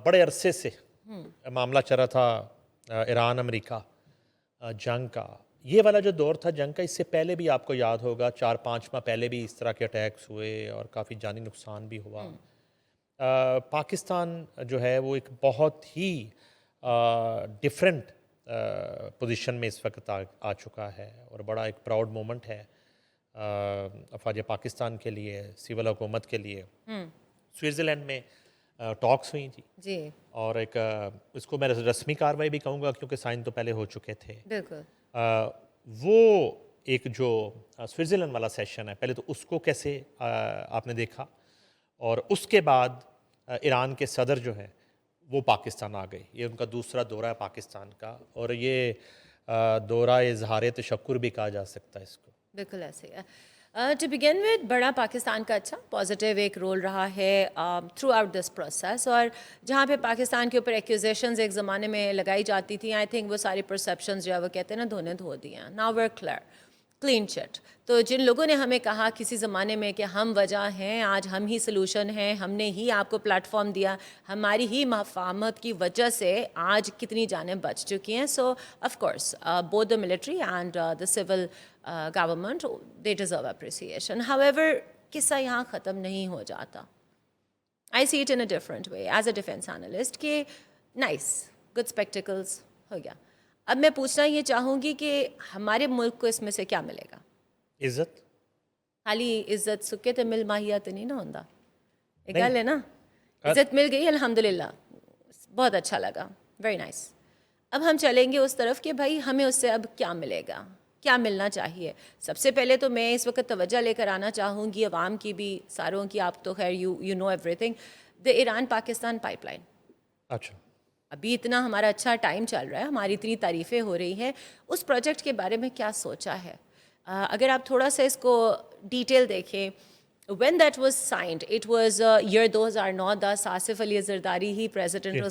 بڑے عرصے سے معاملہ چل رہا تھا ایران امریکہ جنگ کا. یہ والا جو دور تھا جنگ کا، اس سے پہلے بھی آپ کو یاد ہوگا 4-5 ماہ پہلے بھی اس طرح کے اٹیکس ہوئے اور کافی جانی نقصان بھی ہوا. پاکستان جو ہے وہ ایک بہت ہی ڈیفرنٹ پوزیشن میں اس وقت آ چکا ہے، اور بڑا ایک پراؤڈ مومنٹ ہے افواج پاکستان کے لیے، سول حکومت کے لیے. سوئٹزرلینڈ میں ٹاکس ہوئیں جی، اور ایک اس کو میں رسمی کاروائی بھی کہوں گا کیونکہ سائن تو پہلے ہو چکے تھے. بالکل. وہ ایک جو سوئٹزرلینڈ والا سیشن ہے، پہلے تو اس کو کیسے آپ نے دیکھا، اور اس کے بعد ایران کے صدر جو ہیں وہ پاکستان آ گئے. یہ ان کا دوسرا دورہ ہے پاکستان کا، اور یہ دورہ اظہار تشکر بھی کہا جا سکتا ہے اس کو. بالکل ایسے ہے. ٹو بگن ود بڑا پاکستان کا اچھا پازیٹیو ایک رول رہا ہے تھرو آؤٹ دس پروسیس، اور جہاں پہ پاکستان کے اوپر ایکوزیشنز ایک زمانے میں لگائی جاتی تھیں، آئی تھنک وہ ساری پرسیپشنز جو ہے وہ کہتے ہیں نا دھونے دھو دی ہیں. Now we're clean chit. تو جن لوگوں نے ہمیں کہا کسی زمانے میں کہ ہم وجہ ہیں، آج ہم ہی سلوشن ہیں، ہم نے ہی آپ کو پلیٹ فارم دیا، ہماری ہی مفاہمت کی وجہ سے آج کتنی جانیں بچ چکی ہیں. So of course both the military and the civil government they deserve appreciation. However قصہ یہاں ختم نہیں ہو جاتا. I see it in a different way as a defence analyst کہ نائس گڈ اسپیکٹیکلس ہو گیا. اب میں پوچھنا یہ چاہوں گی کہ ہمارے ملک کو اس میں سے کیا ملے گا؟ عزت. خالی عزت سکے تو مل ماہیا تو نہیں نا ہوتا. ایک گل ہے نا، عزت مل گئی الحمدللہ، بہت اچھا لگا، ویری نائس. اب ہم چلیں گے اس طرف کہ بھائی ہمیں اس سے اب کیا ملے گا، کیا ملنا چاہیے. سب سے پہلے تو میں اس وقت توجہ لے کر آنا چاہوں گی عوام کی بھی، ساروں کی. آپ تو خیر یو نو ایوری تھنگ. The Iran Pakistan pipeline. اچھا، ابھی اتنا ہمارا اچھا ٹائم چل رہا ہے، ہماری اتنی تعریفیں ہو رہی ہیں، اس پروجیکٹ کے بارے میں کیا سوچا ہے؟ اگر آپ تھوڑا سا اس کو ڈیٹیل دیکھیں، when that was signed it was year 2009. Asif Ali Zardari ہی پریزیڈنٹ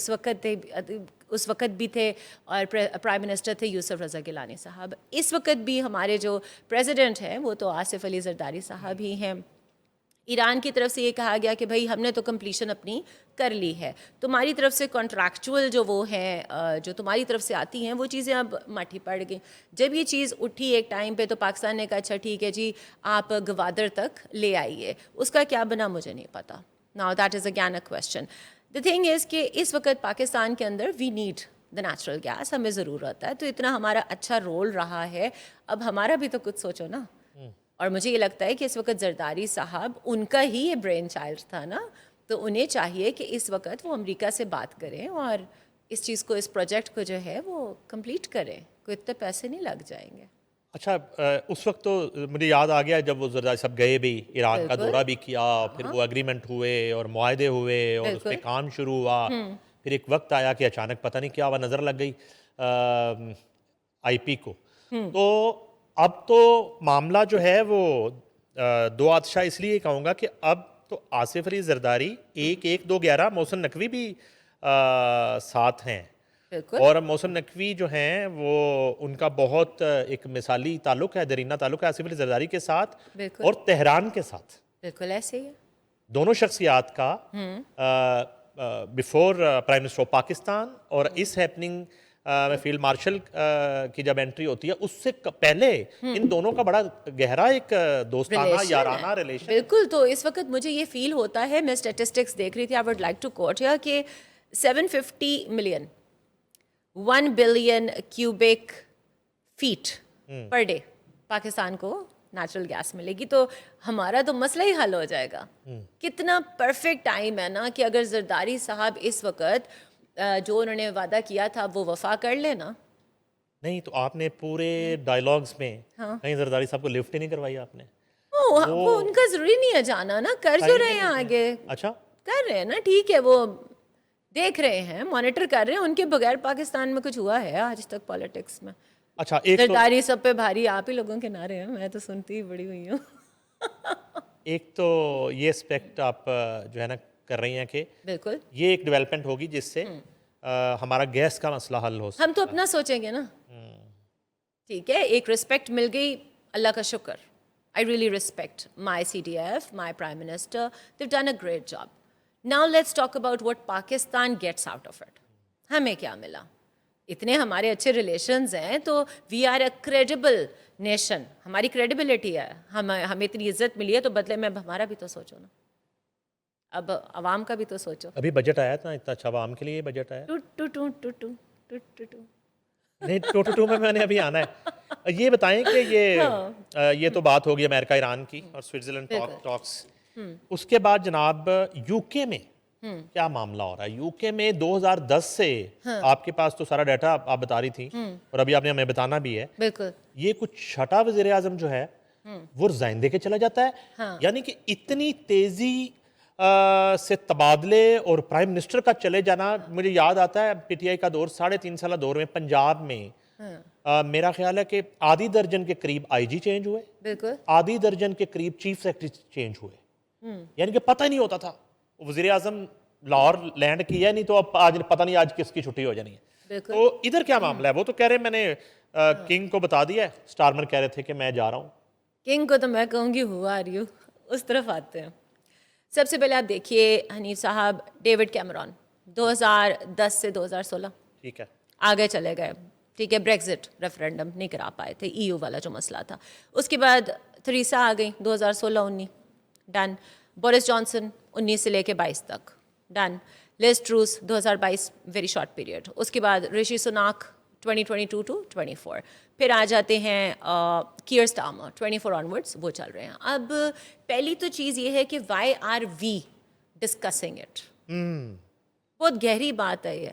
اس وقت بھی تھے، اور پرائم منسٹر تھے یوسف رضا گیلانی صاحب. اس وقت بھی ہمارے جو پریزیڈنٹ ہیں وہ تو آصف علی زرداری صاحب ہی ہیں. ایران کی طرف سے یہ کہا گیا کہ بھائی ہم نے تو کمپلیشن اپنی کر لی ہے، تمہاری طرف سے کانٹریکچول جو وہ ہیں جو تمہاری طرف سے آتی ہیں وہ چیزیں اب مٹھی پڑ گئیں. جب یہ چیز اٹھی ایک ٹائم پہ تو پاکستان نے کہا اچھا ٹھیک ہے جی آپ گوادر تک لے آئیے. اس کا کیا بنا مجھے نہیں پتا. Now that is again a question. The thing is کہ اس وقت پاکستان کے اندر we need the natural gas, ہمیں ضرورت ہے. تو اتنا ہمارا اچھا رول رہا ہے، اب ہمارا بھی تو کچھ سوچو نا. اور مجھے یہ لگتا ہے کہ اس وقت زرداری صاحب ان کا ہی یہ برین چائلڈ تھا نا، تو انہیں چاہیے کہ اس وقت وہ امریکہ سے بات کریں اور اس چیز کو، اس پروجیکٹ کو جو ہے وہ کمپلیٹ کریں. کوئی اتنے پیسے نہیں لگ جائیں گے. اچھا، اس وقت تو مجھے یاد آ گیا جب وہ زرداری صاحب گئے بھی، ایران کا دورہ بھی کیا، پھر وہ اگریمنٹ ہوئے اور معاہدے ہوئے اور اس پہ کام شروع ہوا. پھر ایک وقت آیا کہ اچانک پتہ نہیں کیا ہوا، نظر لگ گئی آئی پی کو. تو اب تو معاملہ جو ہے وہ دو آتشہ اس لیے کہوں گا کہ اب تو آصف علی زرداری 1-2-11 محسن نقوی بھی ساتھ ہیں، اور محسن نقوی جو ہیں وہ ان کا بہت ایک مثالی تعلق ہے، درینہ تعلق ہے آصف علی زرداری کے ساتھ اور تہران کے ساتھ. بالکل ایسے ہی ہے دونوں شخصیات کا before prime minister of Pakistan اور اس ہیپننگ میں فیلڈ مارشل کی جب انٹری ہوتی ہے اس سے پہلے ان دونوں کا بڑا گہرا ایک دوستانہ یارانہ ریلیشن. بالکل. تو اس وقت مجھے یہ فیل ہوتا ہے، میں اسٹیٹسٹکس دیکھ رہی تھی، I would like to quote here کہ 750 ملین 1 بلین کیوبک فیٹ پر ڈے پاکستان کو نیچرل گیس ملے گی. تو ہمارا تو مسئلہ ہی حل ہو جائے گا. کتنا پرفیکٹ ٹائم ہے نا کہ اگر زرداری صاحب اس وقت جو انہوں نے وعدہ کیا تھا وہ وفا کر لینا. نہیں تو آپ نے پورے ڈائیلاگز میں کہیں زرداری صاحب کو لفٹ ہی نہیں کروائی آپ نے. وہ ان کا ضروری نہیں ہے جانا نا، کر جو رہے ہیں آگے. اچھا کر رہے ہیں نا، ٹھیک ہے، وہ دیکھ رہے ہیں، مانیٹر کر رہے ہیں. ان کے بغیر پاکستان میں کچھ ہوا ہے آج تک پالیٹکس میں؟ اچھا، زرداری سب پہ بھاری آپ ہی لوگوں کے نعرے ہیں، میں تو سنتی ہی بڑی ہوئی ہوں. ایک تو یہ اسپیکٹ آپ جو ہے نا کر رہی ہیں کہ بالکل یہ ایک ڈیولپمنٹ ہوگی جس سے ہمارا گیس کا مسئلہ حل ہو سکتا ہے. ہم تو اپنا سوچیں گے نا. ٹھیک ہے، ایک رسپیکٹ مل گئی، اللہ کا شکر. I really respect my CDF, my prime minister. Dev done a great job. Now let's talk about what Pakistan gets out of it. ہمیں کیا ملا؟ اتنے ہمارے اچھے ریلیشنز ہیں تو we are a credible nation, ہماری کریڈیبلٹی ہے، ہمیں اتنی عزت ملی ہے تو بدلے میں اب ہمارا بھی تو سوچو نا، اب عوام کا بھی تو سوچو. ابھی بجٹ آیا تھا اتنا اچھا عوام کے لیے بجٹ آیا نہیں 2 میں نے ابھی آنا ہے. یہ بتائیں کہ یہ تو بات ہوگی امریکہ ایران کی اور سوئٹزرلینڈ ٹاکس. اس کے بعد جناب یو کے میں کیا معاملہ ہو رہا ہے؟ یو کے میں 2010 سے آپ کے پاس تو سارا ڈیٹا آپ بتا رہی تھیں اور ابھی آپ نے ہمیں بتانا بھی ہے. بالکل. یہ کچھ چھٹا وزیر اعظم جو ہے وہ ریزائن دے کے چلا جاتا ہے، یعنی کہ اتنی تیزی سے تبادلے اور پرائم منسٹر کا چلے جانا. مجھے یاد آتا ہے پی ٹی آئی کا دور 3.5 سالہ دور میں پنجاب میں میرا خیال ہے کہ آدھی درجن کے قریب آئی جی چینج ہوئے، بالکل آدھی درجن کے قریب چیف سیکرٹری چینج ہوئے. یعنی کہ پتہ ہی نہیں ہوتا تھا وزیر اعظم لاہور لینڈ کیا ہے، نہیں تو اب آج پتہ نہیں آج کس کی چھٹی ہو جانی ہے. تو ادھر کیا معاملہ ہے؟ وہ تو کہہ رہے ہیں میں نے کنگ کو بتا دیا ہے، سٹارمر کہہ رہے تھے کہ میں جا رہا ہوں. کنگ کو تو میں کہوں گی ہوا آر یو، اس طرف آتے ہیں. سب سے پہلے آپ دیکھیے حنیف صاحب، ڈیوڈ کیمرون 2010 سے 2016 ٹھیک ہے آگے چلے گئے، ٹھیک ہے. بریگزٹ ریفرینڈم نہیں کرا پائے تھے، ای یو والا جو مسئلہ تھا. اس کے بعد تھریسا آ گئی 2016-19 ڈن. بورس جانسن 19 سے لے کے 22 تک done. Liz Truss 2022 very short period. اس کے بعد رشی سناک 2022 to 24. پھر آ جاتے ہیں کیئر سٹارمر 24 آنورڈس، وہ چل رہے ہیں. اب پہلی تو چیز یہ ہے کہ why are we discussing it? بہت گہری بات ہے یہ.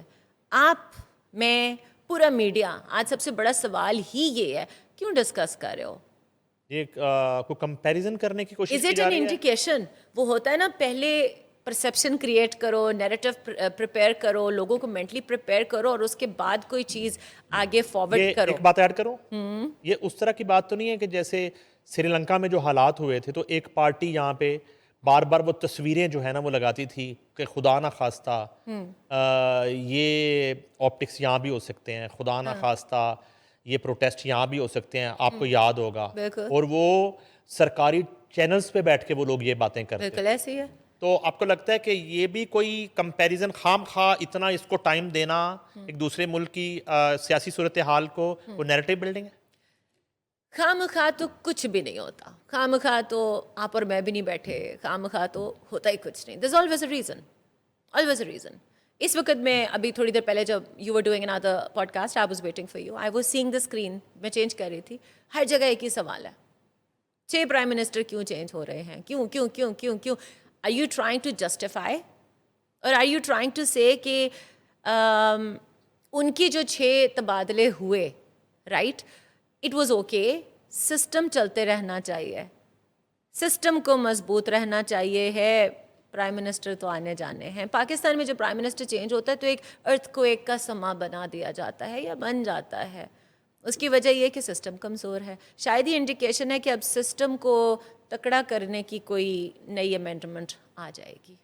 آپ، میں، پورا میڈیا آج سب سے بڑا سوال ہی یہ ہے کیوں ڈسکس کر رہے ہو؟ یہ کوئی کمپیریزن کرنے کی کوشش از اٹ این انڈیکیشن؟ وہ ہوتا ہے نا، پہلے پرسیپشن کریٹ کرو، نیریٹو پریپیئر کرو، لوگوں کو مینٹلی پریپیئر کرو اور اس کے بعد کوئی چیز آگے فارورڈ کرو. ایک بات ایڈ کروں، یہ اس طرح کی بات تو نہیں ہے کہ جیسے سری لنکا میں جو حالات ہوئے تھے تو ایک پارٹی یہاں پہ بار بار وہ تصویریں جو ہے نا وہ لگاتی تھی کہ خدا نہ خواستہ یہ آپٹکس یہاں بھی ہو سکتے ہیں، خدا نہ خواستہ یہ پروٹیسٹ یہاں بھی ہو سکتے ہیں. آپ کو یاد ہوگا، اور وہ سرکاری چینلز پہ بیٹھ کے وہ لوگ یہ باتیں کرتے ہیں. بالکل ایسے ہی ہے. تو آپ کو لگتا ہے کہ یہ بھی کوئی کمپیریزن خام خواہ اتنا اس کو ٹائم دینا ایک دوسرے ملک کی سیاسی صورتحال کو وہ نیریٹو بلڈنگ ہے؟ خام خواہ تو کچھ بھی نہیں ہوتا. خام خواہ تو آپ اور میں بھی نہیں بیٹھے، خام خواہ تو ہوتا ہی کچھ نہیں. there's always a reason, always a reason. اس وقت میں ابھی تھوڑی دیر پہلے جب you were doing another podcast, I was waiting for you. I was seeing the screen, میں چینج کر رہی تھی. ہر جگہ ایک ہی سوال ہے، 6 پرائم منسٹر کیوں چینج ہو رہے ہیں؟ کیوں کیوں کیوں کیوں کیوں؟ Are you trying to justify or are you trying to say کہ ان کی جو 6 تبادلے ہوئے، right, it was okay, system چلتے رہنا چاہیے، سسٹم کو مضبوط رہنا چاہیے ہے. پرائم منسٹر تو آنے جانے ہیں. پاکستان میں جو پرائم منسٹر چینج ہوتا ہے تو ایک ارتھ کو ایک کا سما بنا دیا جاتا ہے یا بن جاتا ہے. اس کی وجہ یہ کہ سسٹم کمزور ہے. شاید یہ انڈیکیشن ہے کہ اب سسٹم کو تکڑا کرنے کی کوئی نئی امینڈمنٹ آ جائے گی.